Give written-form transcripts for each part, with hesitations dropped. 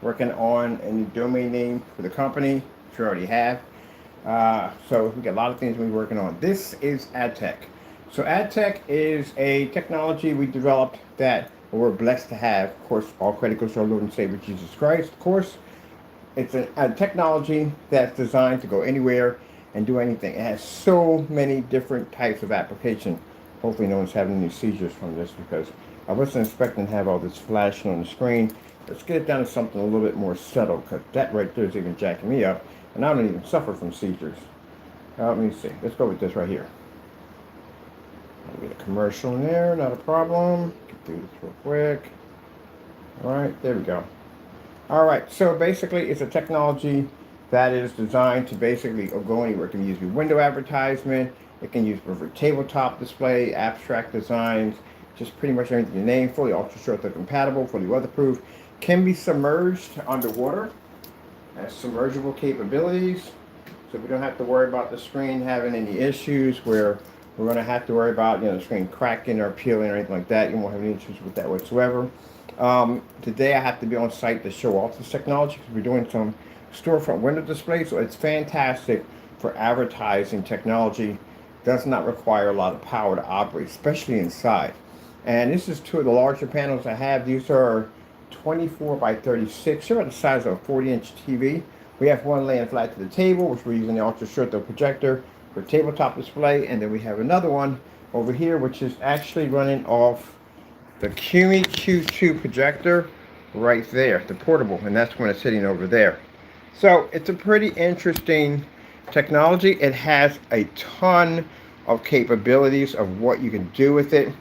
working on a new domain name for the company, which we already have. So we got a lot of things we're working on. This is AdTech. So AdTech is a technology we developed that we're blessed to have. Of course, all credit goes to our Lord and Savior Jesus Christ. Of course, it's a technology that's designed to go anywhere and do anything. It has so many different types of application. Hopefully no one's having any seizures from this because I wasn't expecting to have all this flashing on the screen. Let's get it down to something a little bit more subtle because that right there is even jacking me up and I don't even suffer from seizures. Let me see. Let's go with this right here. I'll get a commercial in there, not a problem. Get through this real quick. Alright, there we go. Alright, so basically it's a technology that is designed to basically go anywhere. It can use for window advertisement, it can use for tabletop display, abstract designs, just pretty much anything you name, fully ultra short throw compatible, fully weatherproof, can be submerged underwater, has submergible capabilities, so we don't have to worry about the screen having any issues where we're going to have to worry about the screen cracking or peeling or anything like that. You won't have any issues with that whatsoever. Today I have to be on site to show off this technology because we're doing some storefront window displays, so it's fantastic for advertising technology. Does not require a lot of power to operate, especially inside. And this is two of the larger panels I have. These are 24 by 36. They're about the size of a 40-inch TV. We have one laying flat to the table, which we're using the ultra short throw projector for tabletop display, and then we have another one over here, which is actually running off the QME Q2 projector right there, the portable, and that's when it's sitting over there. So it's a pretty interesting technology. It has a ton of capabilities of what you can do with it.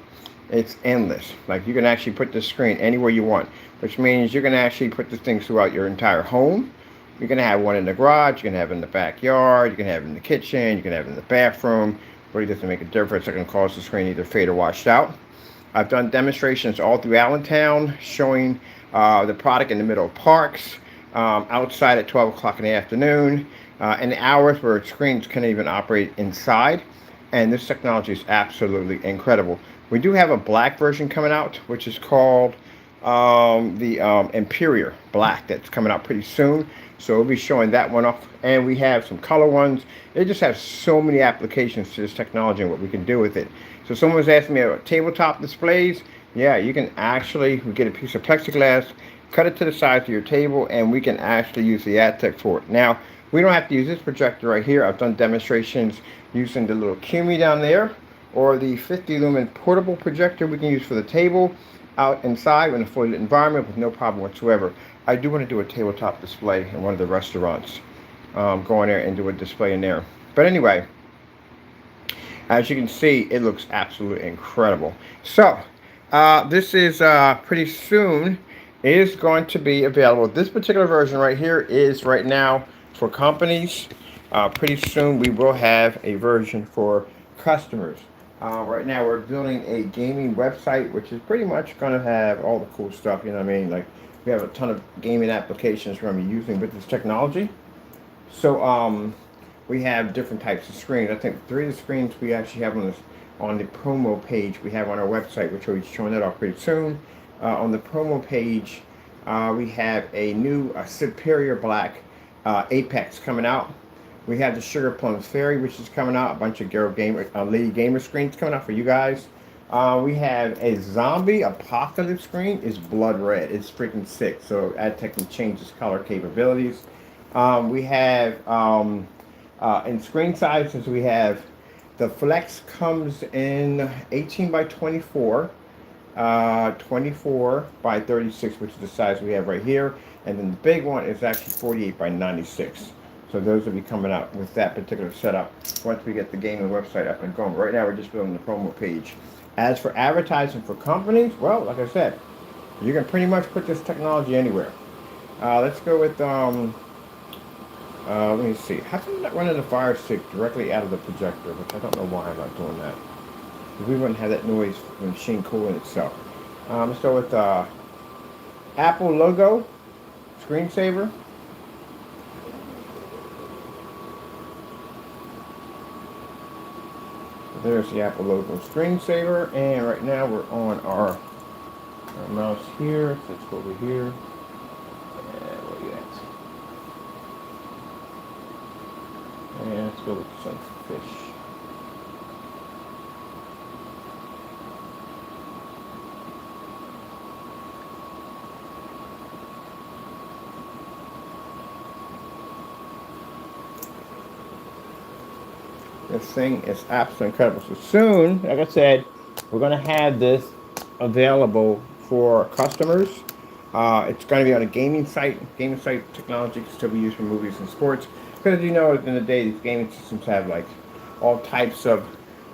It's endless. Like you can actually put the screen anywhere you want, which means you can actually put this thing throughout your entire home. You can have one in the garage, you can have it in the backyard, you can have it in the kitchen, you can have it in the bathroom. Really doesn't make a difference. It can cause the screen either fade or washed out. I've done demonstrations all through Allentown showing the product in the middle of parks, outside at 12 o'clock in the afternoon, and the hours where screens can't even operate inside. And this technology is absolutely incredible. We do have a black version coming out, which is called the Imperial Black, that's coming out pretty soon. So we'll be showing that one off. And we have some color ones. It just has so many applications to this technology and what we can do with it. So someone was asking me about tabletop displays. Yeah, you can actually get a piece of plexiglass, cut it to the size of your table, and we can actually use the AdTech for it. Now, we don't have to use this projector right here. I've done demonstrations using the little QME down there, or the 50 lumen portable projector we can use for the table out inside in a fully lit environment with no problem whatsoever. I do want to do a tabletop display in one of the restaurants. Go in there and do a display in there. But anyway, as you can see, it looks absolutely incredible. So, this is pretty soon is going to be available. This particular version right here is right now for companies. Pretty soon we will have a version for customers. Right now we're building a gaming website, which is pretty much going to have all the cool stuff, you know what I mean? Like, we have a ton of gaming applications we're going to be using with this technology. So we have different types of screens. I think 3 of the screens we actually have on the promo page we have on our website, which we'll be showing that off pretty soon. On the promo page, we have a new Superior Black Apex coming out. We have the Sugar Plum Fairy, which is coming out. A bunch of lady gamer screens coming out for you guys. We have a zombie apocalypse screen. It's blood red. It's freaking sick. So AdTech can change its color capabilities. We have in screen sizes, we have the Flex comes in 18 by 24, 24 by 36, which is the size we have right here. And then the big one is actually 48 by 96. So those will be coming out with that particular setup once we get the gaming website up and going. Right now we're just building the promo page. As for advertising for companies, well, like I said, you can pretty much put this technology anywhere. Let's go with, let me see. How come I'm not running the Fire Stick directly out of the projector? Which I don't know why I'm not doing that. We wouldn't have that noise from the machine cooling itself. Let's go with Apple logo, screensaver. There's the Apple logo screensaver, and right now we're on our mouse here. So let's go over here. Little sunfish. This thing is absolutely incredible. So soon, like I said, we're going to have this available for customers. It's going to be on a gaming site technology can still be used for movies and sports. Because you know, at the end of the day, these gaming systems have like all types of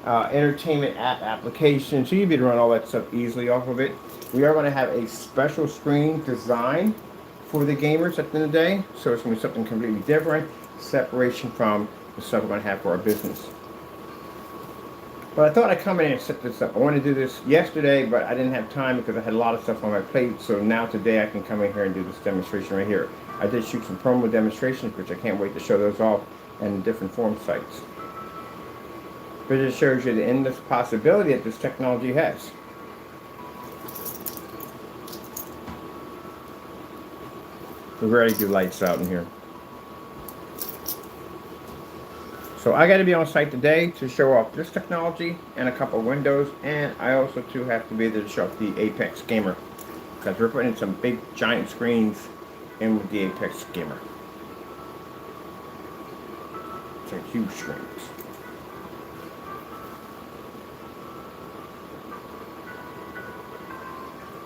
entertainment applications. So you'll be able to run all that stuff easily off of it. We are going to have a special screen designed for the gamers at the end of the day. So it's going to be something completely different, separation from the stuff we're going to have for our business. But I thought I'd come in and set this up. I wanted to do this yesterday, but I didn't have time because I had a lot of stuff on my plate. So now today I can come in here and do this demonstration right here. I did shoot some promo demonstrations, which I can't wait to show those off in different form sites. But it just shows you the endless possibility that this technology has. We're ready to do lights out in here. So I got to be on site today to show off this technology and a couple of windows, and I also too have to be there to show off the Apex Gamer, because we're putting some big giant screens in with the Apex Gamer. So huge screens.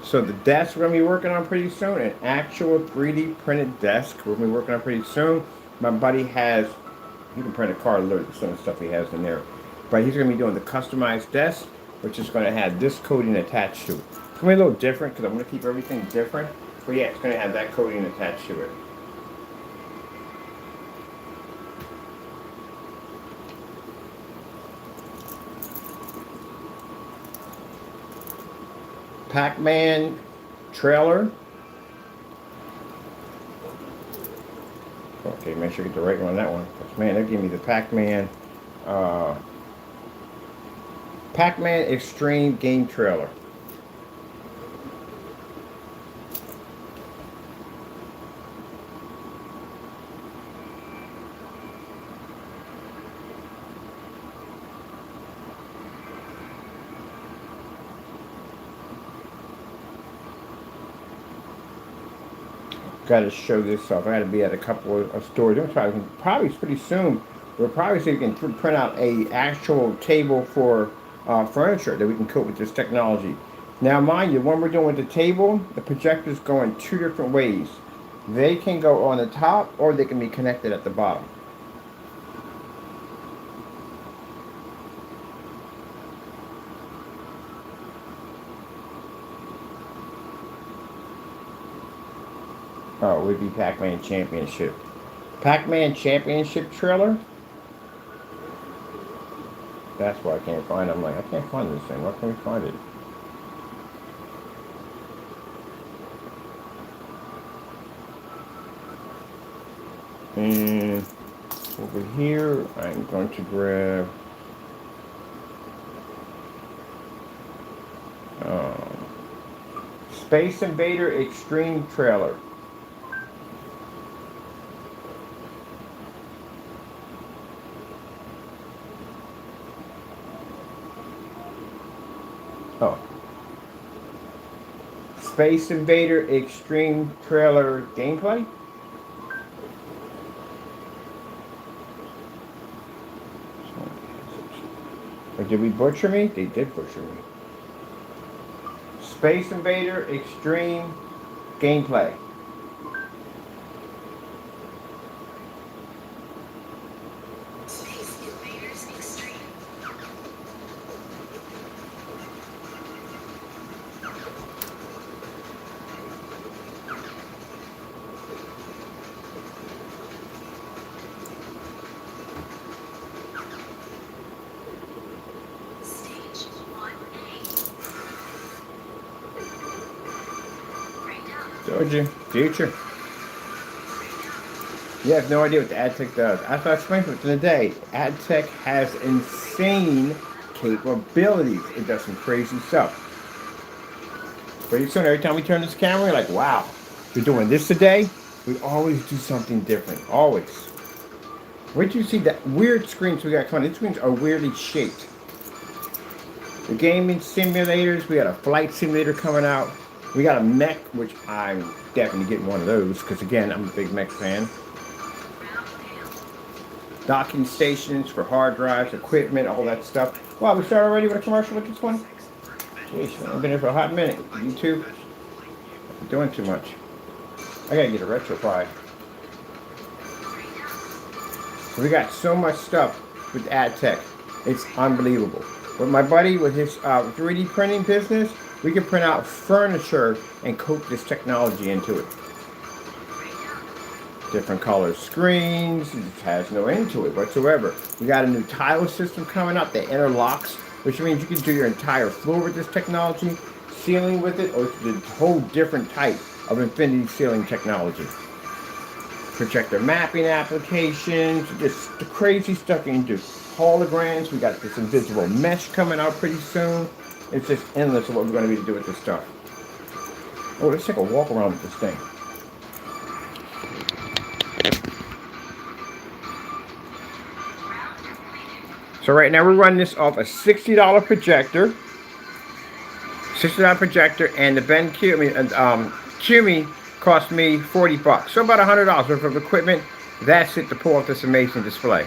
So the desk we're going to be working on pretty soon, an actual 3D printed desk we're going to be working on pretty soon. My buddy has, you can print a car, literally some of the stuff he has in there. But he's going to be doing the customized desk, which is going to have this coating attached to it. It's going to be a little different because I'm going to keep everything different. But yeah, it's going to have that coating attached to it. Pac-Man trailer. Okay, make sure you get the right one on that one. Man, they give me the Pac-Man Extreme Game Trailer. Got to show this off. I got to be at a couple of stores. Probably pretty soon. We'll probably see if we can print out a actual table for furniture that we can coat with this technology. Now, mind you, when we're doing the table, the projectors go in two different ways. They can go on the top, or they can be connected at the bottom. Oh, it would be Pac-Man Championship. Pac-Man Championship trailer? That's why I can't find it. I'm like, I can't find this thing. Why can't we find it? And over here, I'm going to grab Space Invader Extreme Trailer. Oh. Space Invader Extreme Trailer gameplay? Or did we butcher me? They did butcher me. Space Invader Extreme gameplay. Told you, future. You have no idea what the ADTECH does. As I explained to you today, ADTECH has insane capabilities. It does some crazy stuff. Pretty soon, every time we turn this camera, you're like, wow, we're doing this today? We always do something different. Always. Wait till you see that weird screens we got coming. These screens are weirdly shaped. The gaming simulators, we got a flight simulator coming out. We got a mech, which I'm definitely getting one of those because again, I'm a big mech fan. Docking stations for hard drives, equipment, all that stuff. Wow, we started already with a commercial with this one? Jeez, I've been here for a hot minute. YouTube, I'm doing too much. I gotta get a retro pie. We got so much stuff with ADTECH. It's unbelievable. With my buddy with his 3D printing business, we can print out furniture and coat this technology into it. Different color screens, it has no end to it whatsoever. We got a new tile system coming up that interlocks, which means you can do your entire floor with this technology, ceiling with it, or it's a whole different type of infinity ceiling technology. Projector mapping applications, just the crazy stuff you can do. Holograms, we got this invisible mesh coming out pretty soon. It's just endless of what we're going to be able to do with this stuff. Oh, let's take a walk around with this thing. So right now we're running this off a $60 projector. $60 projector, and the Cumi cost me 40 bucks. So about $100 worth of equipment. That's it to pull off this amazing display.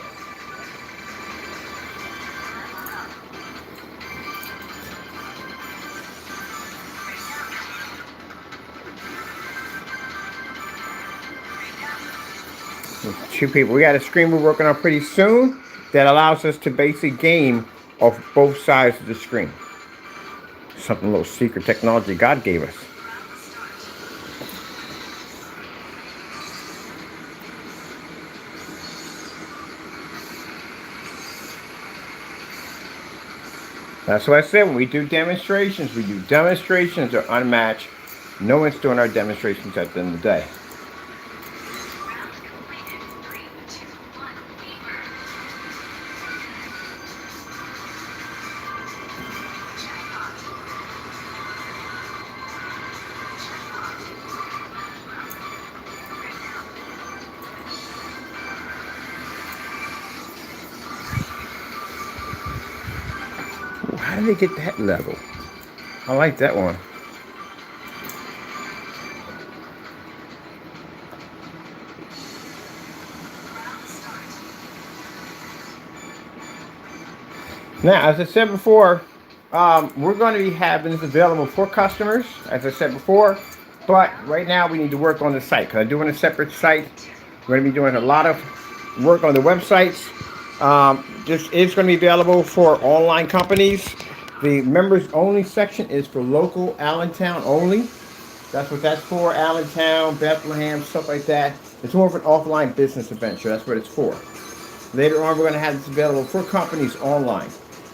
Two people. We got a screen we're working on pretty soon that allows us to basically game off both sides of the screen. Something, a little secret technology God gave us. That's what I said. When we do demonstrations, are unmatched. No one's doing our demonstrations at the end of the day. How did they get that level? I like that one. Now, as I said before, we're going to be having this available for customers, as I said before. But right now, we need to work on the site because I'm doing a separate site. We're going to be doing a lot of work on the websites. This is going to be available for online companies. The members only section is for local Allentown only. That's what that's for. Allentown, Bethlehem, stuff like that. It's more of an offline business adventure. That's what it's for. Later on, we're going to have this available for companies online.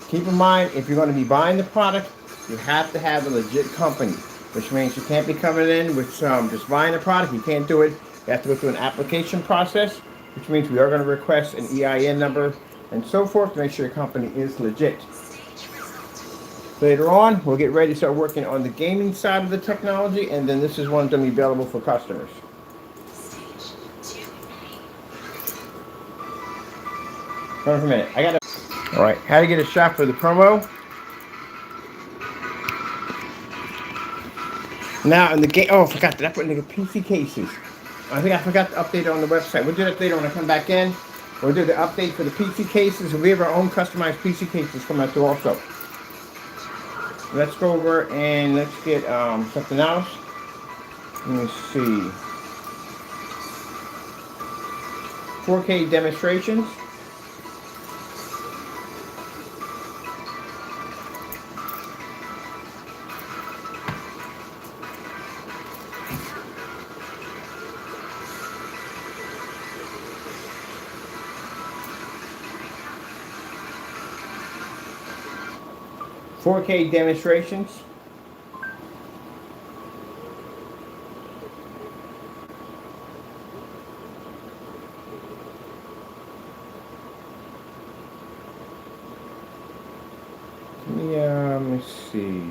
Keep in mind, if you're going to be buying the product, you have to have a legit company, which means you can't be coming in with just buying the product. You can't do it. You have to go through an application process, which means we are going to request an EIN number and so forth to make sure your company is legit. Later on, we'll get ready to start working on the gaming side of the technology, and then this is one going to be available for customers. Hold on for a minute. I got to. All right, how to get a shot for the promo. Now in the game. Oh, I forgot that I put in the PC cases. I think I forgot to update it on the website. We'll do that later when I come back in. We'll do the update for the PC cases. We have our own customized PC cases coming out too also. Let's go over and let's get something else. Let me see. 4K demonstrations. .4K demonstrations. Let me see.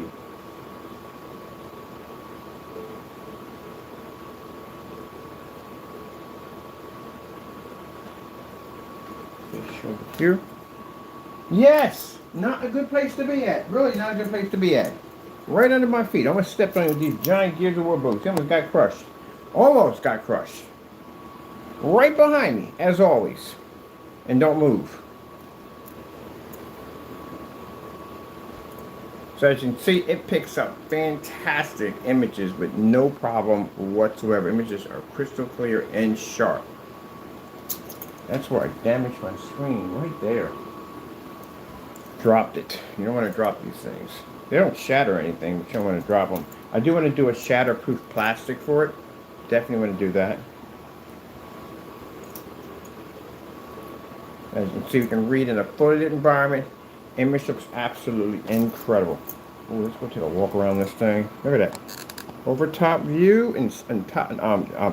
over here. Yes, not a good place to be at. Really not a good place to be at. Right under my feet. I almost stepped on with these giant Gears of War boots. They almost got crushed. Almost got crushed. Right behind me, as always. And don't move. So as you can see, it picks up fantastic images with no problem whatsoever. Images are crystal clear and sharp. That's where I damaged my screen, right there. Dropped it. You don't want to drop these things. They don't shatter anything, but you don't want to drop them. I do want to do a shatterproof plastic for it. Definitely want to do that. As you can see, we can read in a fully lit environment. Image looks absolutely incredible. Ooh, let's go take a walk around this thing. Look at that. Over top view and top,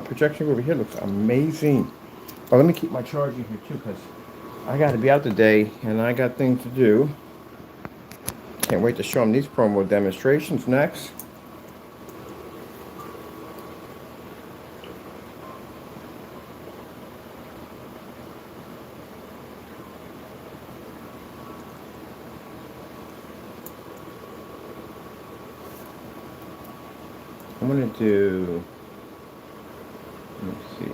projection over here looks amazing. Oh, let me keep my charger here too, because I got to be out today and I got things to do. Can't wait to show them these promo demonstrations next. I'm going to do, let me see.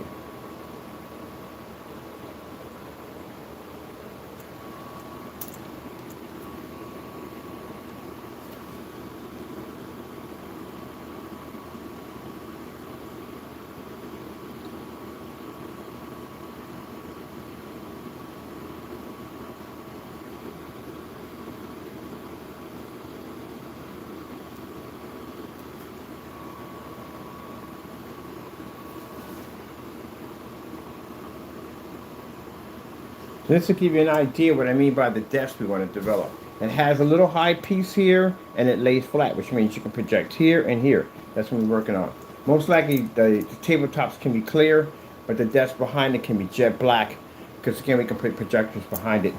This will give you an idea what I mean by the desk we want to develop. It has a little high piece here and it lays flat, which means you can project here and here. That's what we're working on. Most likely the tabletops can be clear, but the desk behind it can be jet black, because again we can put projectors behind it.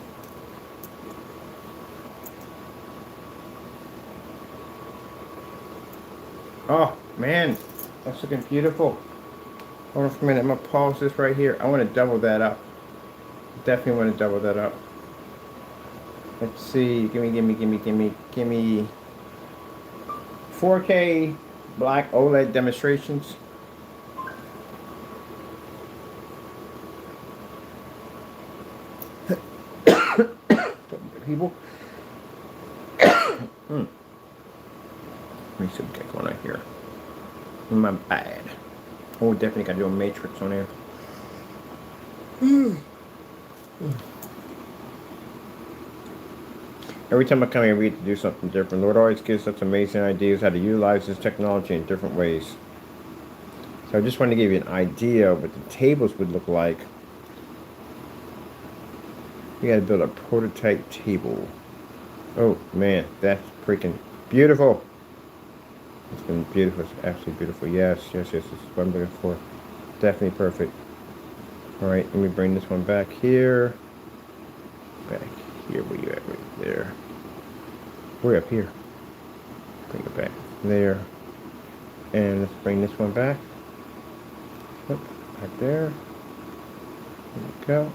Oh man, that's looking beautiful. Hold on for a minute, I'm going to pause this right here. I want to double that up. Definitely want to double that up. Let's see. Give me 4K black OLED demonstrations. People. Let me see what we got going on here. My bad. Oh, definitely got to do a matrix on there. Every time I come here, we get to do something different. Lord always gives us amazing ideas how to utilize this technology in different ways. So I just wanted to give you an idea of what the tables would look like. We got to build a prototype table. Oh man, that's freaking beautiful. It's been beautiful. It's absolutely beautiful. Yes. This is what I'm looking for. Definitely perfect. All right, let me bring this one back here. Back here, where you at? Right there. Way up here. Bring it back there. And let's bring this one back. Yep, back there. There we go.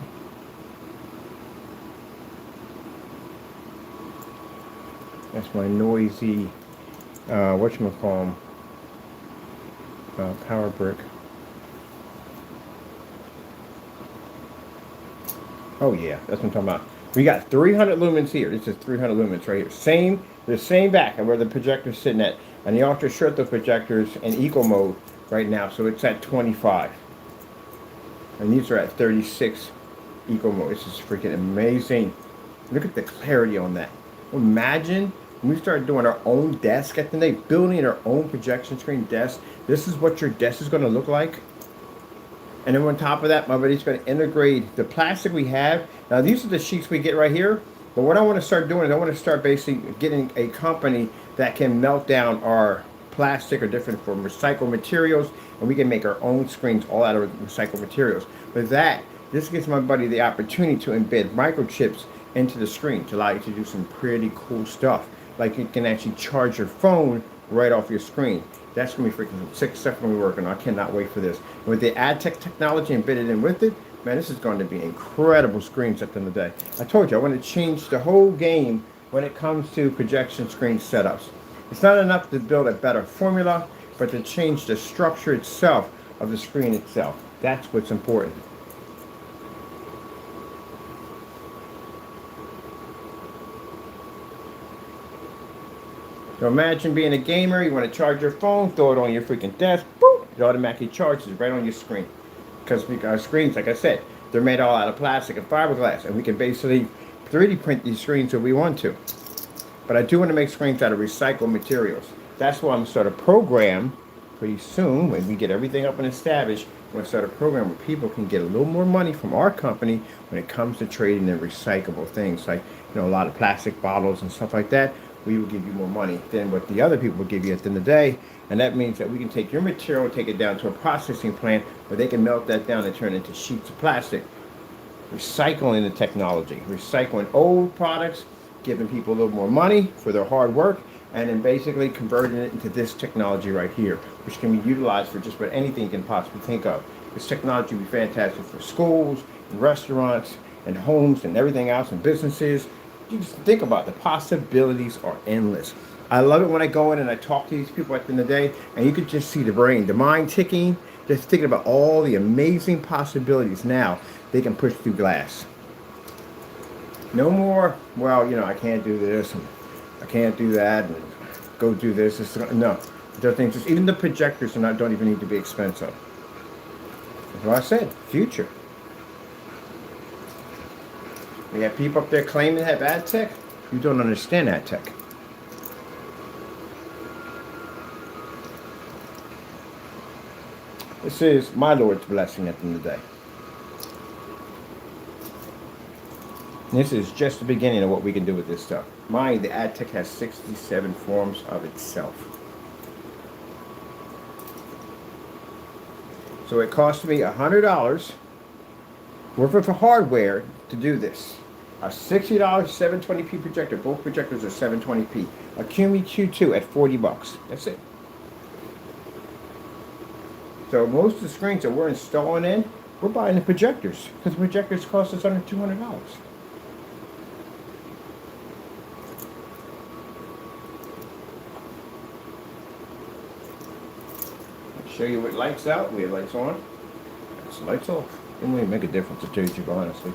That's my noisy, whatchamacallit, power brick. Oh yeah, that's what I'm talking about. We got 300 lumens here. This is 300 lumens right here. The same back where the projector's sitting at. And the Ultra shut the projectors in eco mode right now, so it's at 25. And these are at 36 eco mode. This is freaking amazing. Look at the clarity on that. Imagine when we start doing our own desk at the day, building our own projection screen desk. This is what your desk is going to look like. And then on top of that, my buddy's going to integrate the plastic we have. Now, these are the sheets we get right here. But what I want to start doing is I want to start basically getting a company that can melt down our plastic or different from recycled materials. And we can make our own screens all out of recycled materials. With that, this gives my buddy the opportunity to embed microchips into the screen to allow you to do some pretty cool stuff. Like you can actually charge your phone right off your screen. That's going to be freaking sick stuff when we're working on. I cannot wait for this. And with the ADTECH technology embedded in with it, Man, this is going to be incredible screens at the end of the day. I told you, I want to change the whole game when it comes to projection screen setups. It's not enough to build a better formula, but to change the structure itself of the screen itself. That's what's important. So imagine being a gamer, you want to charge your phone, throw it on your freaking desk, boop, it automatically charges right on your screen. Because our screens, like I said, they're made all out of plastic and fiberglass, and we can basically 3D print these screens if we want to. But I do want to make screens out of recycled materials. That's why I'm going to start a program pretty soon when we get everything up and established. I'm going to start a program where people can get a little more money from our company when it comes to trading in recyclable things, like a lot of plastic bottles and stuff like that. We will give you more money than what the other people will give you at the end of the day. And that means that we can take your material, take it down to a processing plant where they can melt that down and turn it into sheets of plastic. Recycling the technology, recycling old products, giving people a little more money for their hard work, and then basically converting it into this technology right here, which can be utilized for just about anything you can possibly think of. This technology would be fantastic for schools, and restaurants, and homes, and everything else, and businesses. You just think about it. The possibilities are endless. I love it when I go in and I talk to these people at the end of the day, and you could just see the brain, the mind ticking, just thinking about all the amazing possibilities now they can push through glass. No more, well, I can't do this, and I can't do that, and go do this. No, there are things. Just even the projectors don't even need to be expensive. That's what I said. Future. We have people up there claiming to have ad tech. You don't understand ad tech. This is my Lord's blessing at the end of the day. This is just the beginning of what we can do with this stuff. Mind, the ad tech has 67 forms of itself. So it cost me $100 worth of hardware to do this. A $60 720p projector. Both projectors are 720p. A QME Q2 at $40. That's it. So most of the screens that we're installing in, we're buying the projectors, because the projectors cost us under $200. Show you what lights out. We have lights on. That's lights off. Didn't really make a difference to tell you the truth, honestly.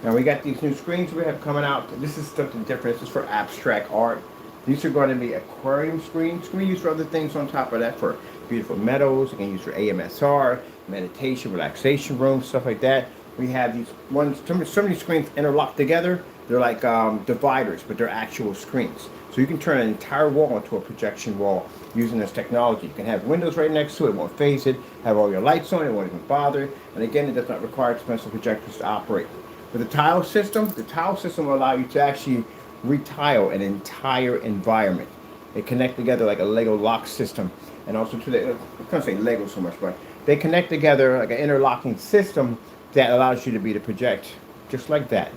Now we got these new screens we have coming out. This is something different. This is for abstract art. These are going to be aquarium screens. We use for other things on top of that, for beautiful meadows. You can use for AMSR, meditation, relaxation rooms, stuff like that. We have these ones, some of these screens interlock together. They're like dividers, but they're actual screens. So you can turn an entire wall into a projection wall using this technology. You can have windows right next to it, won't phase it, have all your lights on, it won't even bother. And again, it does not require expensive projectors to operate. With the tile system will allow you to actually retile an entire environment. They connect together like a Lego lock system, and also to the, I can't say Lego so much, but they connect together like an interlocking system that allows you to be to project just like that.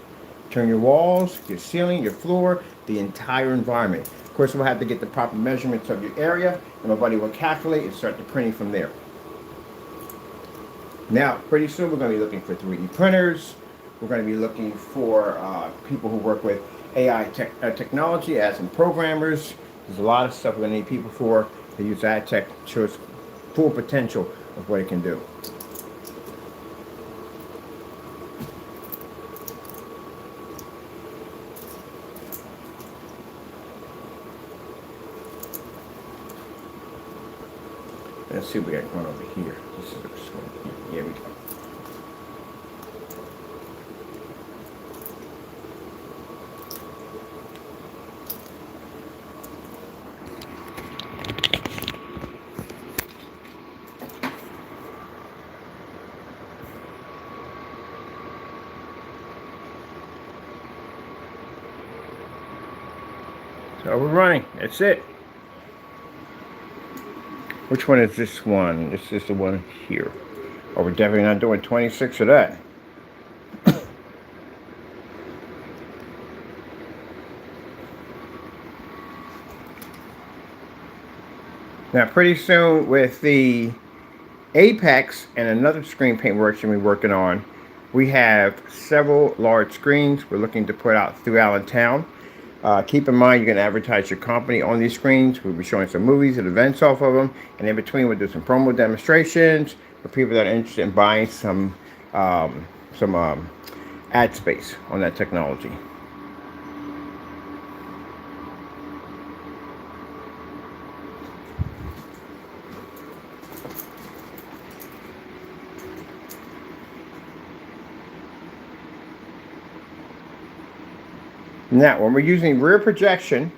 Turn your walls, your ceiling, your floor, the entire environment. Of course, we'll have to get the proper measurements of your area, and my buddy will calculate and start the printing from there. Now, pretty soon we're going to be looking for 3D printers. We're going to be looking for people who work with AI technology, as in programmers. There's a lot of stuff we're going to need people for to use ad tech to show its full potential of what it can do. Let's see what we got going over here. This is what's going here. Here we go. So we're running. That's it. Which one is this one? This is the one here. Oh, we're definitely not doing 26 of that. Now, pretty soon with the Apex and another screen paint workshop we're working on, we have several large screens we're looking to put out through Allentown. Keep in mind, you're going to advertise your company on these screens. We'll be showing some movies and events off of them. And in between, we'll do some promo demonstrations for people that are interested in buying some ad space on that technology. Now, when we're using rear projection,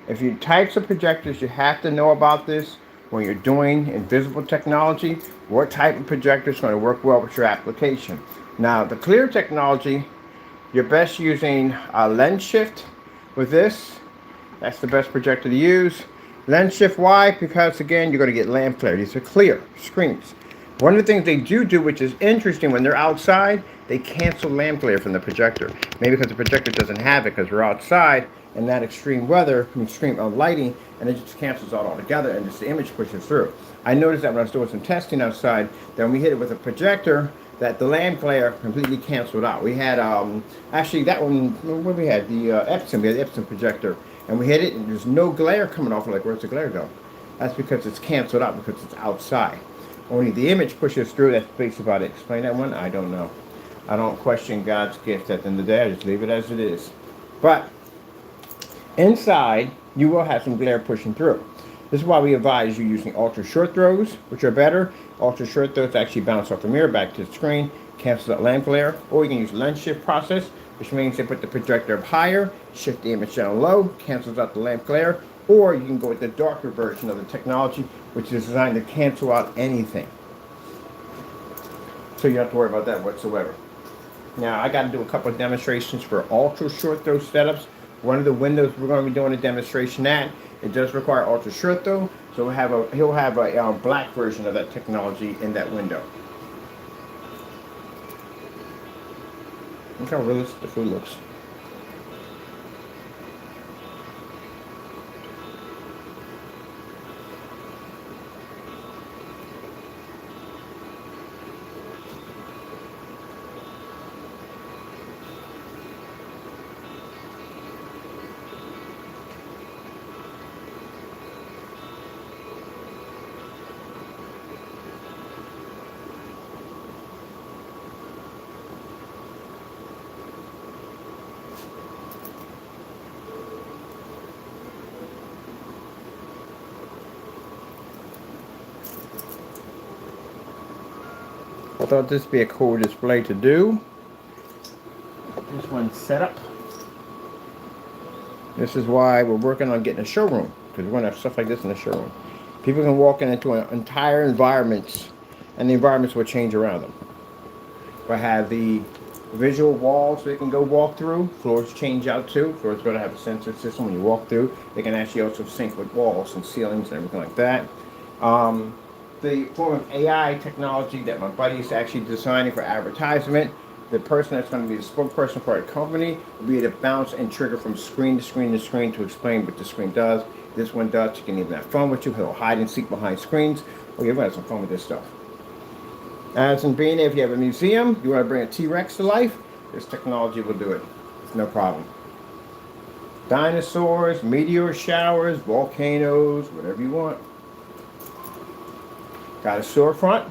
if you types of projectors, you have to know about this when you're doing invisible technology. What type of projector is going to work well with your application? Now, the clear technology, you're best using a lens shift with this. That's the best projector to use. Lens shift, why? Because again, you're going to get lamp flare. These are clear screens. One of the things they do, which is interesting, when they're outside, they cancel lamp glare from the projector. Maybe because the projector doesn't have it, because we're outside in that extreme weather, extreme lighting, and it just cancels out altogether, and just the image pushes through. I noticed that when I was doing some testing outside, that when we hit it with a projector, that the lamp glare completely canceled out. We had, actually that one, what we had? The Epson, we had the Epson projector, and we hit it, and there's no glare coming off. Like, where's the glare go? That's because it's canceled out, because it's outside. Only the image pushes through. That's basically about it. Explain that one? I don't know. I don't question God's gift at the end of the day. I just leave it as it is. But inside, you will have some glare pushing through. This is why we advise you using ultra short throws, which are better. Ultra short throws actually bounce off the mirror back to the screen, cancels out lamp glare. Or you can use lens shift process, which means they put the projector up higher, shift the image down low, cancels out the lamp glare. Or you can go with the darker version of the technology, which is designed to cancel out anything. So you don't have to worry about that whatsoever. Now, I got to do a couple of demonstrations for ultra short throw setups. One of the windows we're going to be doing a demonstration at, it does require ultra short throw, so he'll have a black version of that technology in that window. Look how realistic the food looks. I thought this would be a cool display to do. This one's set up. This is why we're working on getting a showroom, because we're going to have stuff like this in the showroom. People can walk into an entire environments, and the environments will change around them. I have the visual walls they can go walk through. Floors change out too. Floors going to have a sensor system when you walk through. They can actually also sync with walls and ceilings and everything like that. The form of AI technology that my buddy is actually designing for advertisement. The person that's going to be the spokesperson for a company will be able to bounce and trigger from screen to screen to screen to explain what the screen does. This one does. You can even have fun with you. He'll hide and seek behind screens. Well, you're going to have some fun with this stuff. As in being, if you have a museum, you want to bring a T-Rex to life, this technology will do it. It's no problem. Dinosaurs, meteor showers, volcanoes, whatever you want. Got a storefront.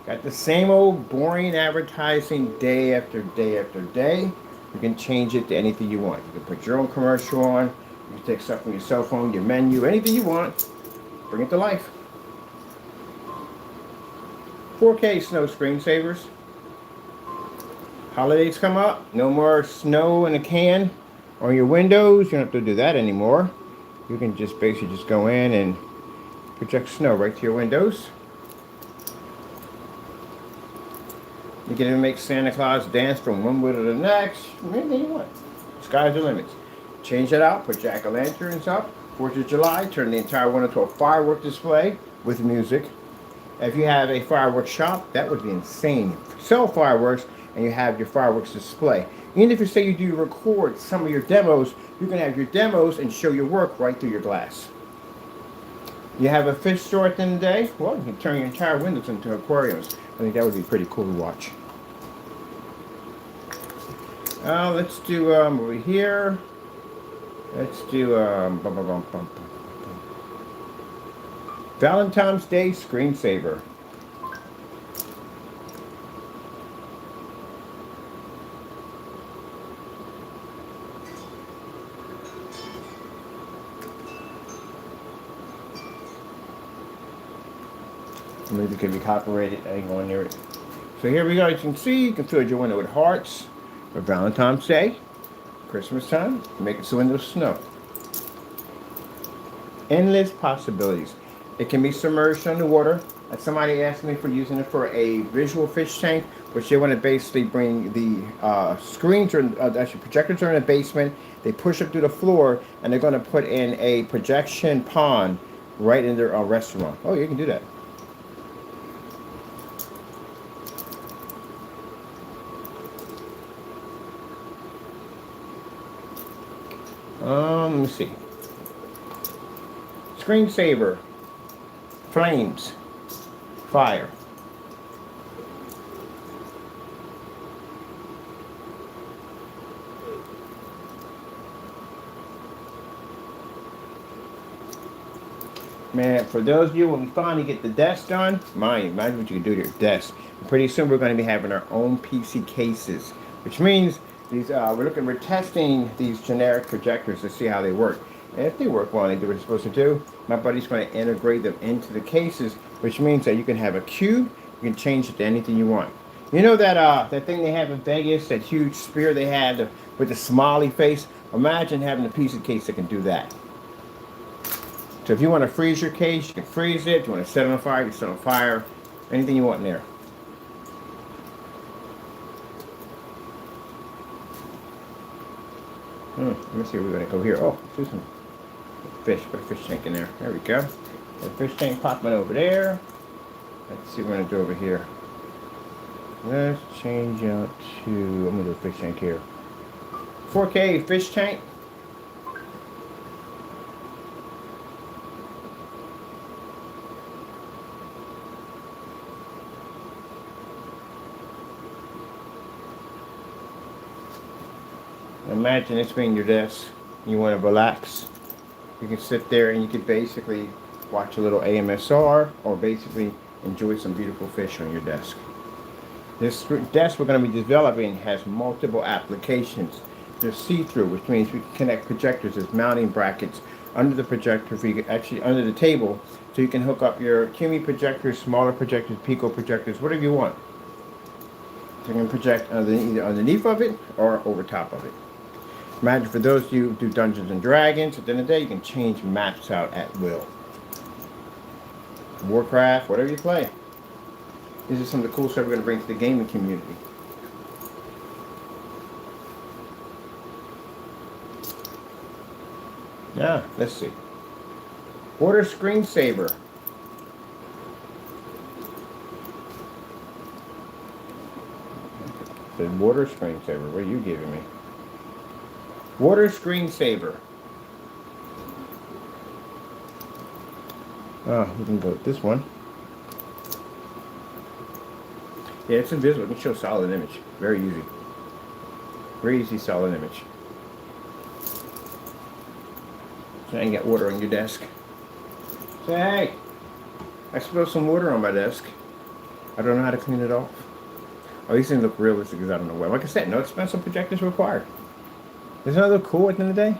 Got the same old boring advertising day after day after day. You can change it to anything you want. You can put your own commercial on. You can take stuff from your cell phone, your menu, anything you want. Bring it to life. 4K snow screensavers. Holidays come up. No more snow in a can on your windows. You don't have to do that anymore. You can just basically just go in and project snow right to your windows. You can even make Santa Claus dance from one window to the next. Anything you want. Sky's the limits. Change that out. Put jack-o'-lanterns up. 4th of July. Turn the entire window to a firework display with music. If you have a fireworks shop, that would be insane. Sell fireworks and you have your fireworks display. Even if you say you do record some of your demos, you can have your demos and show your work right through your glass. You have a fish store at the end of the day? Well, you can turn your entire windows into aquariums. I think that would be pretty cool to watch. Let's do over here. Let's do Valentine's Day screensaver. Maybe it could be copyrighted. I ain't going near it. So here we go. As you can see, you can fill your window with hearts for Valentine's Day, Christmas time. Make it so windows snow. Endless possibilities. It can be submerged underwater. Somebody asked me for using it for a visual fish tank, which they want to basically bring the screens or actually projectors are in the basement. They push up through the floor, and they're going to put in a projection pond right in their restaurant. Oh, you can do that. Let me see. Screensaver. Flames. Fire. Man, for those of you, when we finally get the desk done, imagine what you can do to your desk. And pretty soon we're going to be having our own PC cases, which means these we're testing these generic projectors to see how they work. And if they work well and they do what they're supposed to do, my buddy's going to integrate them into the cases, which means that you can have a cube, you can change it to anything you want. You know that that thing they have in Vegas, that huge spear they had with the smiley face? Imagine having a PC case that can do that. So if you want to freeze your case, you can freeze it. If you want to set it on fire, you can set it on fire. Anything you want in there. Let me see where we're going to go here. Oh, do some fish. Put a fish tank in there. There we go. Got a fish tank popping over there. Let's see what we're going to do over here. Let's change out to, I'm going to do a fish tank here. 4K fish tank. Imagine this being your desk. You want to relax. You can sit there and you can basically watch a little AMSR or basically enjoy some beautiful fish on your desk. This desk we're going to be developing has multiple applications. They're see-through, which means we can connect projectors as mounting brackets under the projector, actually under the table, so you can hook up your QME projectors, smaller projectors, Pico projectors, whatever you want. So you can project either underneath of it or over top of it. Imagine for those of you who do Dungeons and Dragons, at the end of the day, you can change maps out at will. Warcraft, whatever you play. This is some of the cool stuff we're going to bring to the gaming community. Now, let's see. Water screensaver. The water screensaver. What are you giving me? Water screensaver. Oh, we can go with this one. Yeah, it's invisible. It can show solid image. Very easy. Very easy solid image. So I can get water on your desk. Say, hey, I spilled some water on my desk. I don't know how to clean it off. Oh, these things look realistic because I don't know where. Like I said, no expensive projectors required. Isn't that look cool at the end of the day?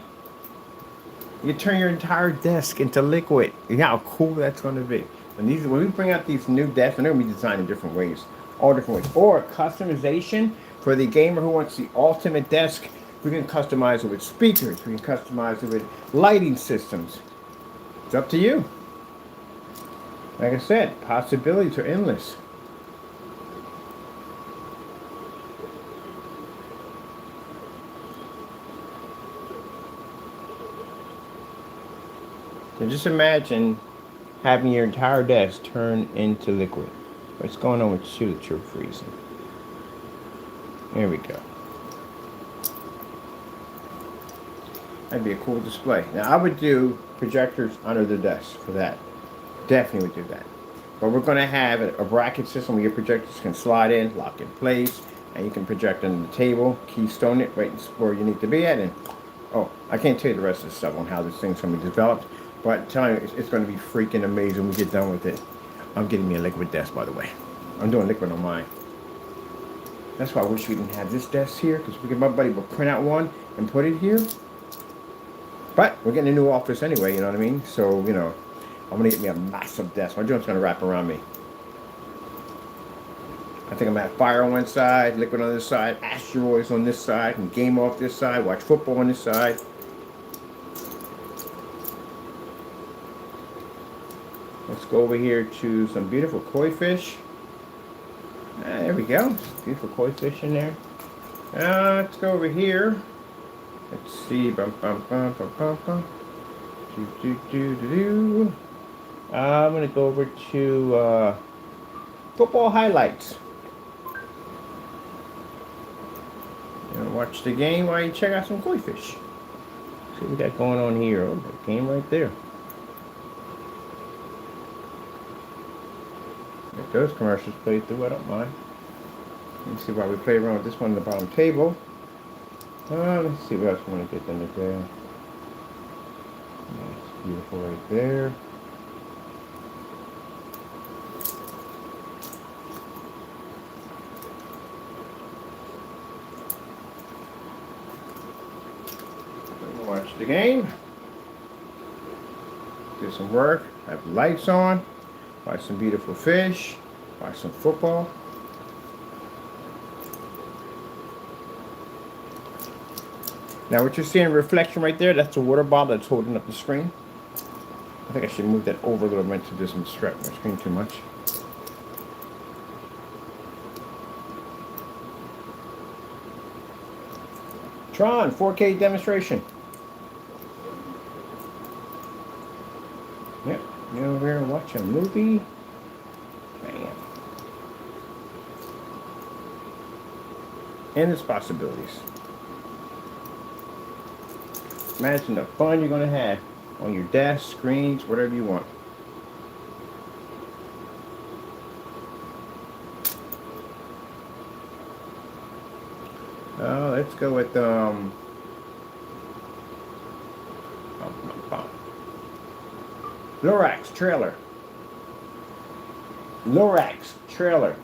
You turn your entire desk into liquid. You know how cool that's going to be. When we bring out these new desks, and they're going to be designed in different ways. All different ways. Or customization for the gamer who wants the ultimate desk. We can customize it with speakers. We can customize it with lighting systems. It's up to you. Like I said, possibilities are endless. So just imagine having your entire desk turn into liquid. What's going on with you that you're freezing? There we go. That'd be a cool display. Now I would do projectors under the desk for that. Definitely would do that. But we're going to have a bracket system where your projectors can slide in, lock in place, and you can project on the table, keystone it right where you need to be at. And oh, I can't tell you the rest of the stuff on how this thing's going to be developed, but I'm telling you, it's going to be freaking amazing when we get done with it. I'm getting me a liquid desk, by the way. I'm doing liquid on mine. That's why I wish we didn't have this desk here, because my buddy will print out one and put it here. But we're getting a new office anyway, you know what I mean? So, you know, I'm going to get me a massive desk. My joint's going to wrap around me. I think I'm going to have fire on one side, liquid on this side, asteroids on this side, and game off this side, watch football on this side. Let's go over here to some beautiful koi fish. There we go. Beautiful koi fish in there. Let's go over here. Let's see. Bum, bum, bum, bum, bum, bum. I'm going to go over to football highlights. You know, watch the game while you check out some koi fish. See what we got going on here. Oh, that game right there. Let those commercials play through. I don't mind. Let's see why we play around with this one on the bottom table. Let's see what else we want to get under there. That's beautiful right there. Watch the game. Do some work. Have lights on. Watch some beautiful fish. Watch some football. Now what you're seeing reflection right there, that's a water bottle that's holding up the screen. I think I should move that over a little bit to this and stretch my screen too much. Tron 4K demonstration. Yep, you over here and watch a movie. Bam. Endless possibilities. Imagine the fun you're going to have on your desk, screens, whatever you want. Let's go with Lorax trailer. Lorax trailer.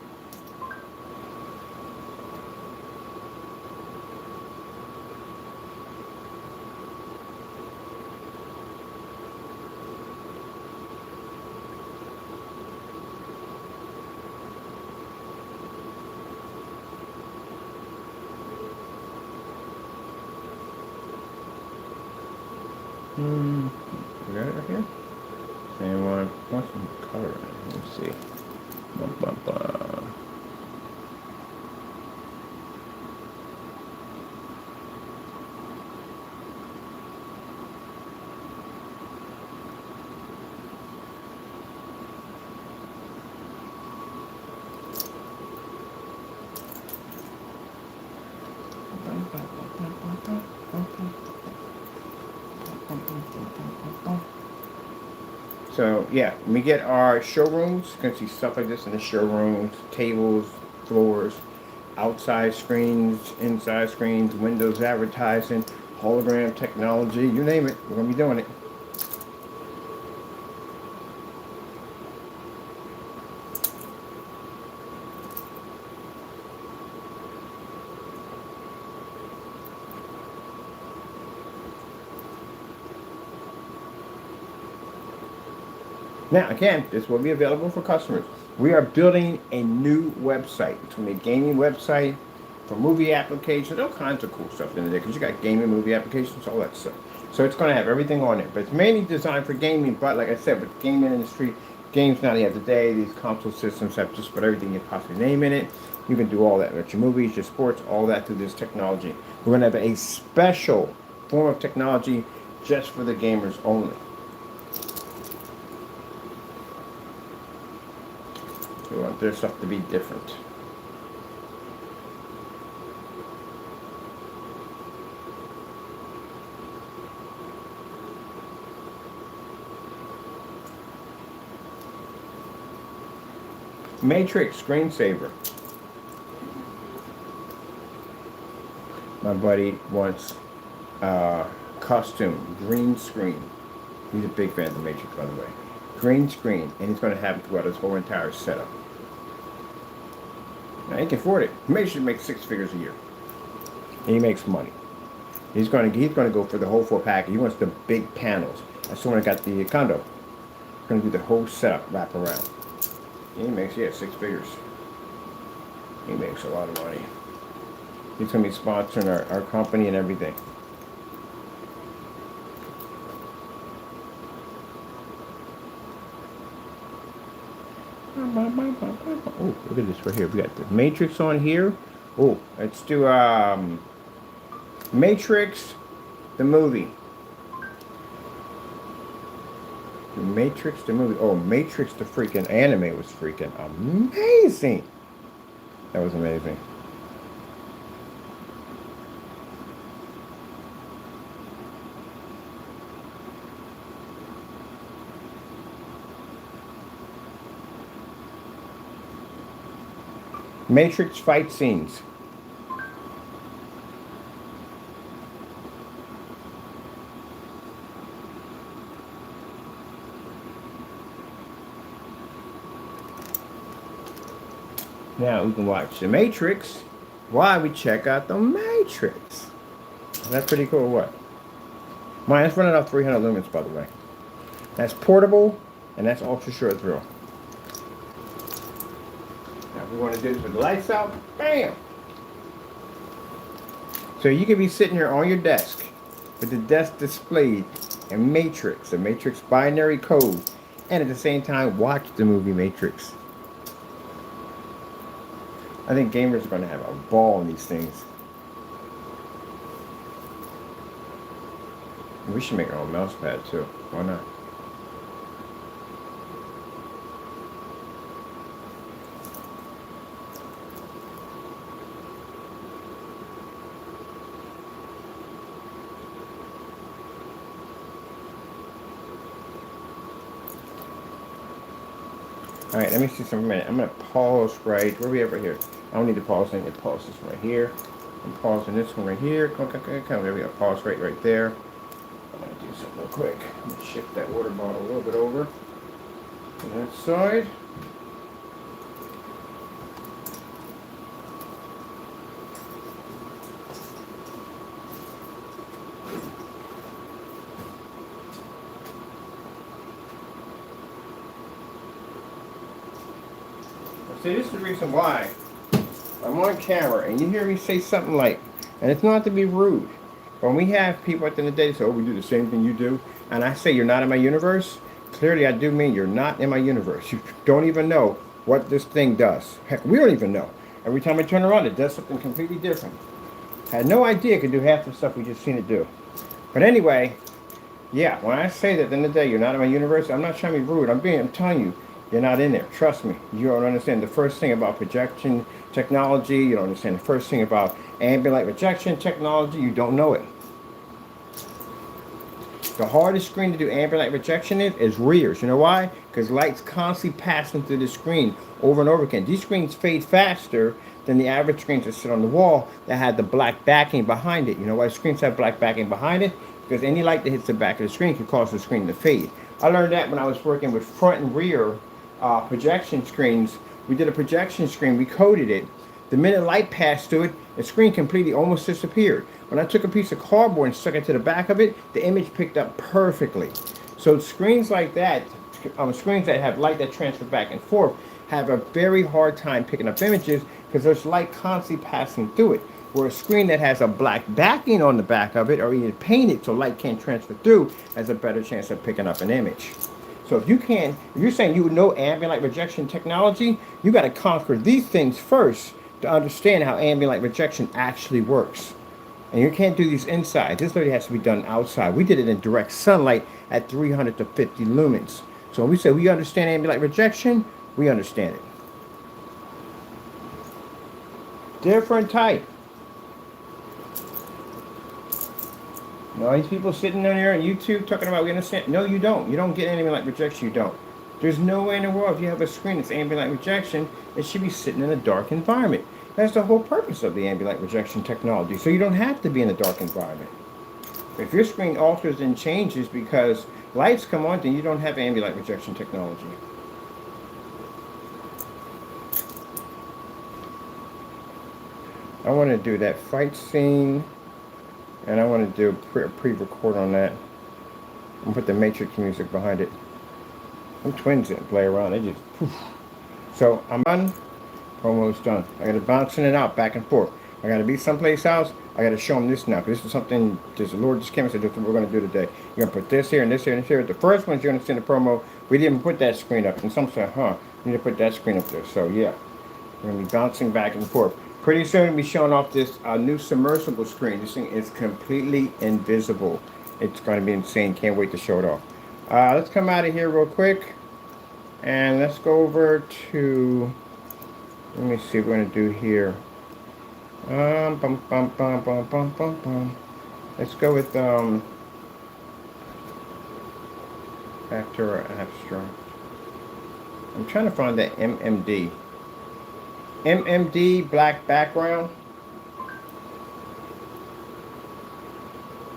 You got it right here? And want some color. Let's see. Bum, bum, bum. So yeah, when we get our showrooms, you can see stuff like this in the showrooms, tables, floors, outside screens, inside screens, windows advertising, hologram technology, you name it, we're going to be doing it. Now, again, this will be available for customers. We are building a new website. It's going to be a gaming website for movie applications, all kinds of cool stuff in there, because you got gaming, movie applications, all that stuff. So it's going to have everything on it, but it's mainly designed for gaming. But like I said, with the gaming industry, games now the other day, these console systems have just about everything you possibly name in it. You can do all that with your movies, your sports, all that through this technology. We're going to have a special form of technology just for the gamers only. We want their stuff to be different. Matrix screensaver. My buddy wants custom green screen. He's a big fan of the Matrix, by the way. Green screen, and he's going to have it throughout his whole entire setup. Now he can afford it. Matrix makes 6 figures a year. And he makes money. He's going to go for the whole 4 package. He wants the big panels. That's the one that got the condo. He's going to do the whole setup, wrap around. And he makes 6 figures. He makes a lot of money. He's going to be sponsoring our company and everything. Oh, look at this right here. We got the Matrix on here. Oh, let's do Matrix, the movie. The Matrix, the movie. Oh, Matrix, the freaking anime was freaking amazing. That was amazing. Matrix fight scenes. Now we can watch the Matrix while we check out the Matrix. That's pretty cool. What? Mine is running off 300 lumens, by the way. That's portable and that's ultra short throw. We want to do this with the lights out. Bam! So you can be sitting here on your desk with the desk displayed in Matrix, a Matrix binary code, and at the same time watch the movie Matrix. I think gamers are going to have a ball in these things. We should make our own mouse pad too. Why not? All right, let me see some minute. I'm going to pause right, where are we at right here? I don't need to pause, I need to pause this one right here. I'm pausing this one right here. Come, there we go, pause right there. I'm going to do something real quick. I'm going to shift that water bottle a little bit over to that side. See, this is the reason why I'm on camera and you hear me say something like, and it's not to be rude, but when we have people at the end of the day say, oh, we do the same thing you do, and I say you're not in my universe, clearly I do mean you're not in my universe. You don't even know what this thing does. Heck, we don't even know. Every time I turn around, it does something completely different. Had no idea it could do half the stuff we just seen it do. But anyway, yeah, when I say that at the end of the day you're not in my universe, I'm not trying to be rude. I'm telling you, you're not in there. Trust me. You don't understand the first thing about projection technology. You don't understand the first thing about ambient light rejection technology. You don't know it. The hardest screen to do ambient light rejection is rears. You know why? Because light's constantly passing through the screen over and over again. These screens fade faster than the average screens that sit on the wall that had the black backing behind it. You know why screens have black backing behind it? Because any light that hits the back of the screen can cause the screen to fade. I learned that when I was working with front and rear projection screens. We did a projection screen, we coded it. The minute light passed through it, the screen completely almost disappeared. When I took a piece of cardboard and stuck it to the back of it, the image picked up perfectly. So screens like that, screens that have light that transfer back and forth, have a very hard time picking up images because there's light constantly passing through it. Where a screen that has a black backing on the back of it, or either painted so light can't transfer through, has a better chance of picking up an image. So if you're saying you would know ambient light rejection technology, you got to conquer these things first to understand how ambient light rejection actually works. And you can't do these inside. This literally has to be done outside. We did it in direct sunlight at 300 to 50 lumens. So when we say we understand ambient light rejection, we understand it. Different type. All these people sitting down there on YouTube talking about we understand. No, you don't. You don't get anything like rejection. You don't. There's no way in the world if you have a screen that's ambient light rejection, it should be sitting in a dark environment. That's the whole purpose of the ambient light rejection technology. So you don't have to be in a dark environment. If your screen alters and changes because lights come on, then you don't have ambient light rejection technology. I want to do that fight scene, and I want to do a pre-record on that. And put the Matrix music behind it. Them twins didn't play around, they just poof. So I'm done, almost done. I gotta bouncing it out back and forth. I gotta be someplace else. I gotta show them this now, because this is something the Lord just came and said, this is what we're gonna do today. You're gonna put this here and this here and this here. The first one's you're gonna see in the promo, we didn't put that screen up. And some say, you need to put that screen up there. So yeah, we're gonna be bouncing back and forth. Pretty soon we'll be showing off this new submersible screen. This thing is completely invisible. It's gonna be insane, can't wait to show it off. Let's come out of here real quick and let's go over to, let me see what we're going to do here. Let's go with actor or abstract. I'm trying to find that MMD. MMD black background.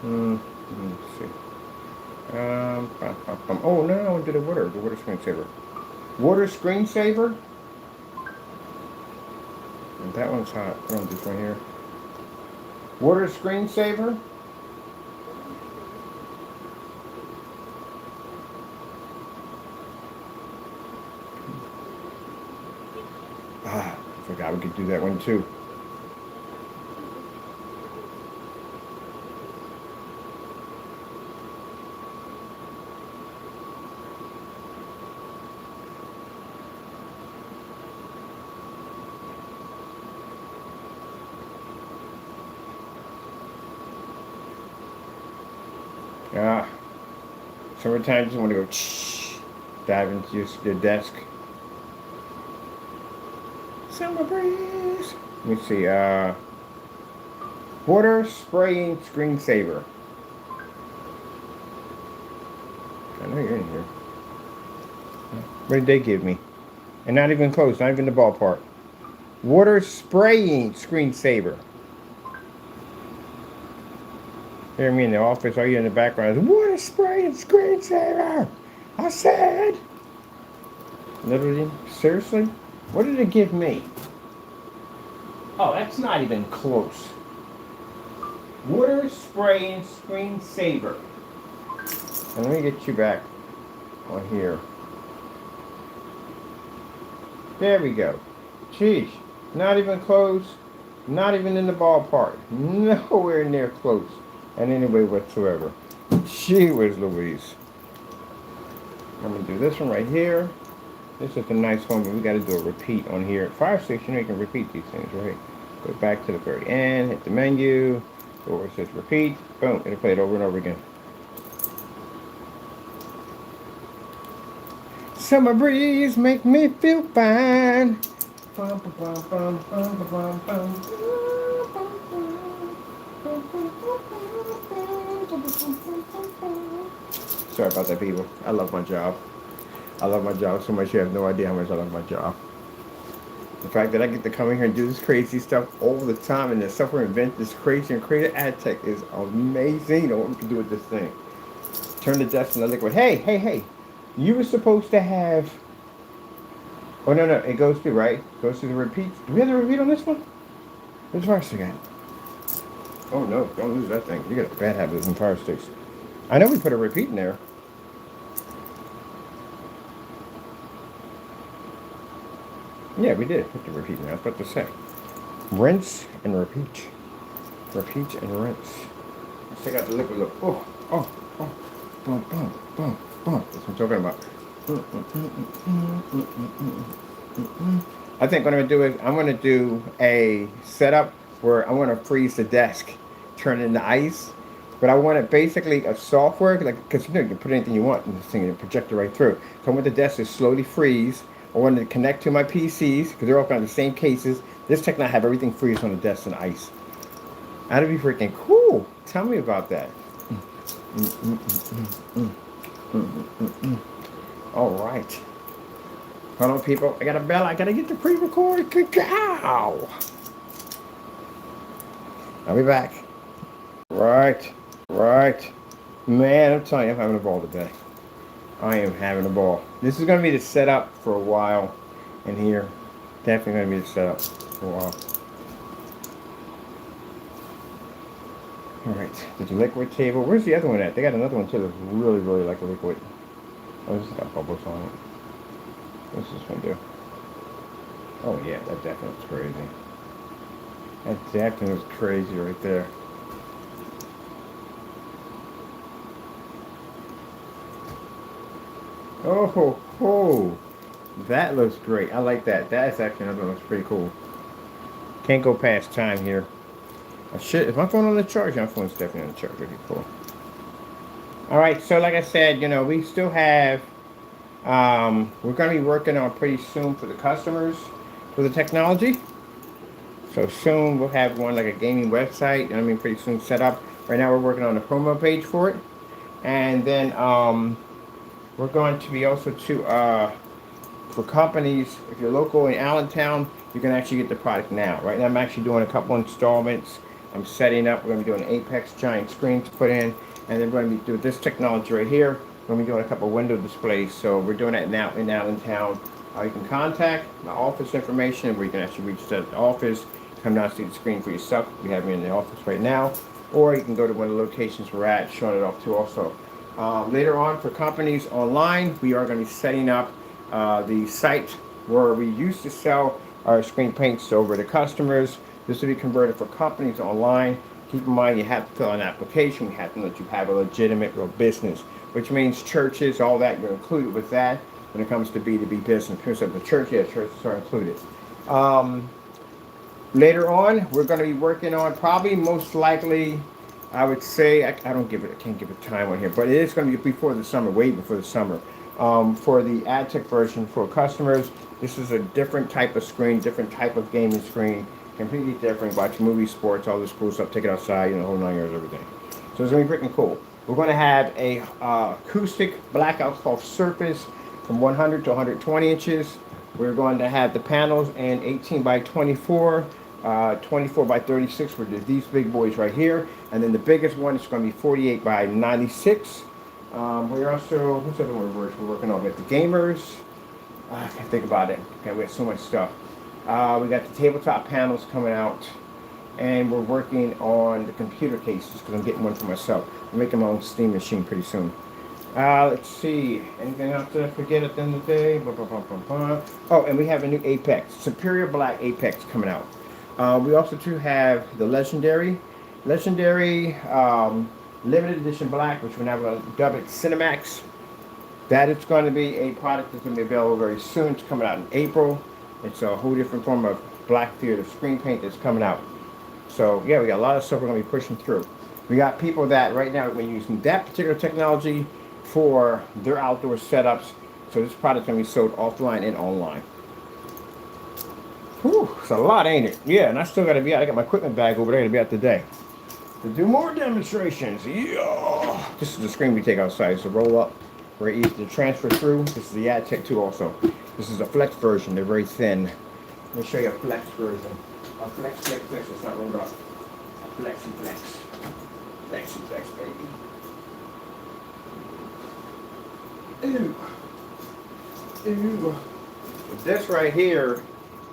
Let's see. Oh no, I want to do the water screensaver. Water screensaver. And that one's hot. I want this one here. Water screensaver. I forgot we could do that one too. Sometimes you just want to go dive into your desk. Summer breeze. Let me see. Water spraying screensaver. I know you're in here. What did they give me? And not even close. Not even the ballpark. Water spraying screensaver. Hear me in the office, all you in the background, water spraying screensaver! I said! Literally? Seriously? What did it give me? Oh, that's not even close. Water spraying screensaver. And let me get you back on here. There we go. Jeez, not even close. Not even in the ballpark. Nowhere near close. And anyway whatsoever. She was Louise. I'm going to do this one right here. This is a nice one, but we got to do a repeat on here. At Fire Station, you can repeat these things, right? Go back to the very end, hit the menu, go where it says repeat, boom, it'll play it over and over again. Summer breeze make me feel fine. Sorry about that, people. I love my job. I love my job so much you have no idea how much I love my job. The fact that I get to come in here and do this crazy stuff all the time and the stuff we invent this crazy and creative ad tech is amazing. You know what we can do with this thing. Turn the desk into liquid. Hey. You were supposed to have... Oh, no. It goes through, right? It goes through the repeat. Do we have the repeat on this one? Where's Fire Stick at? Oh, no. Don't lose that thing. You got a bad habit of using Fire Sticks. I know we put a repeat in there. Yeah, we did put the repeat in there. I was about to say. Rinse and repeat. Repeat and rinse. Let's take out the liquid look. Oh. Boom. That's what I'm talking about. I think what I'm going to do is I'm going to do a setup where I want to freeze the desk, turn it into ice. But I want it basically a software, because you can put anything you want in this thing and project it right through. So I want the desk to slowly freeze. I want it to connect to my PCs, because they're all kind of the same cases. This tech now have everything freeze on the desk and ice. That'd be freaking cool. Tell me about that. All right. Hold on, people. I got a bell. I got to get the pre-record. Cacao. I'll be back. Right. Man, I'm telling you, I'm having a ball today. I am having a ball. This is going to be the setup for a while in here. Definitely going to be the setup for a while. Alright, there's a liquid table. Where's the other one at? They got another one too that's really like a liquid. Oh, this has got bubbles on it. What's this one do? Oh yeah, that definitely was crazy. That definitely was crazy right there. Oh, that looks great. I like that. That's actually another one that looks pretty cool. Can't go past time here. Is my phone on the charge? My phone's definitely on the charge. Pretty cool. Alright, so like I said, we still have, we're going to be working on pretty soon for the customers for the technology. So soon we'll have one like a gaming website, pretty soon set up. Right now we're working on a promo page for it. And then we're going to be also for companies, if you're local in Allentown, you can actually get the product now. Right now I'm actually doing a couple installments. I'm setting up, we're going to be doing an Apex giant screen to put in, and then we're going to be doing this technology right here. We're going to be doing a couple window displays, so we're doing that now in Allentown. You can contact my office information, where you can actually reach the office, come down and see the screen for yourself. We have me in the office right now, or you can go to one of the locations we're at, showing it off too also. Later on, for companies online, we are going to be setting up the site where we used to sell our screen paints over to customers. This will be converted for companies online. Keep in mind, you have to fill out an application. You have to know that you have a legitimate real business, which means churches, all that, you're included with that when it comes to B2B business. Because of the church, yeah, churches are included. Later on, we're going to be working on probably most likely, I would say, I can't give a time on here, but it is going to be before the summer, way before the summer. For the ADTECH version for customers, this is a different type of screen, different type of gaming screen, completely different. Watch movies, sports, all this cool stuff, take it outside, the whole 9 yards, everything. So it's going to be freaking cool. We're going to have a acoustic blackout called Surface from 100 to 120 inches. We're going to have the panels in 18 by 24, 24 by 36, which is these big boys right here. And then the biggest one is going to be 48 by 96. We're also, what's the other one we're working on? We have the gamers. I can't think about it. Okay, we have so much stuff. We got the tabletop panels coming out, and we're working on the computer cases because I'm getting one for myself. I'm making my own steam machine pretty soon. Let's see, anything else that I forget at the end of the day? Oh, and we have a new Apex, Superior Black Apex coming out. We also too have the Legendary Limited Edition Black, which we're now going to dub it Cinemax. That is going to be a product that's going to be available very soon. It's coming out in April. It's a whole different form of black theater screen paint that's coming out. So yeah, we got a lot of stuff we're going to be pushing through. We got people that right now we're using that particular technology for their outdoor setups. So this product's going to be sold offline and online. Whew, it's a lot, ain't it? Yeah, and I still got to be out. I got my equipment bag over there to be out today to do more demonstrations. Yeah. This is the screen we take outside. It's a roll up, very easy to transfer through. This is the ADTECH 2 also. This is a flex version. They're very thin. Let me show you a flex version. A flex. It's not rolled up. A flex. Flex, baby. Ooh. This right here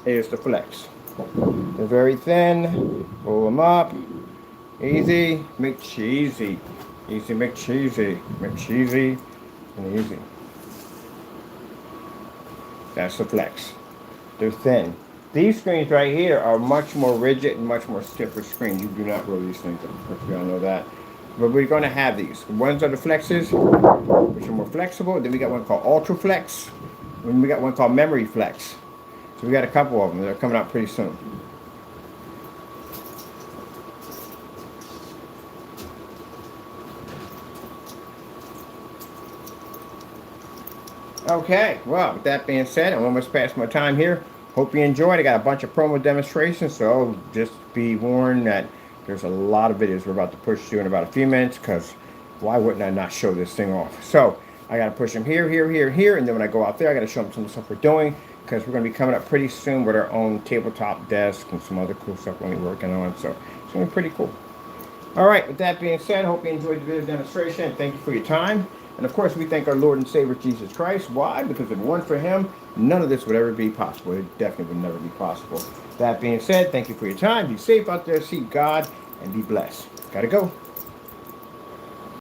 is the flex. They're very thin. Pull them up. Easy. Make cheesy. Easy. Make cheesy. Make cheesy. And easy. That's the flex. They're thin. These screens right here are much more rigid and much more stiffer screens. You do not roll these things up. We all know that. But we're going to have these. Ones are the flexes, which are more flexible. Then we got one called Ultra Flex. And we got one called Memory Flex. So we got a couple of them that are coming out pretty soon. Okay, well, with that being said, I'm almost past my time here. Hope you enjoyed. I got a bunch of promo demonstrations, so just be warned that there's a lot of videos we're about to push through in about a few minutes, because why wouldn't I not show this thing off? So, I got to push them here, here, here, here. And then when I go out there, I got to show them some of the stuff we're doing, because we're going to be coming up pretty soon with our own tabletop desk and some other cool stuff we're going to be working on. So it's going to be pretty cool. All right, with that being said, I hope you enjoyed the video demonstration, and thank you for your time. And of course, we thank our Lord and Savior Jesus Christ. Why? Because if it weren't for him, none of this would ever be possible. It definitely would never be possible. That being said, thank you for your time. Be safe out there, seek God, and be blessed. Gotta go.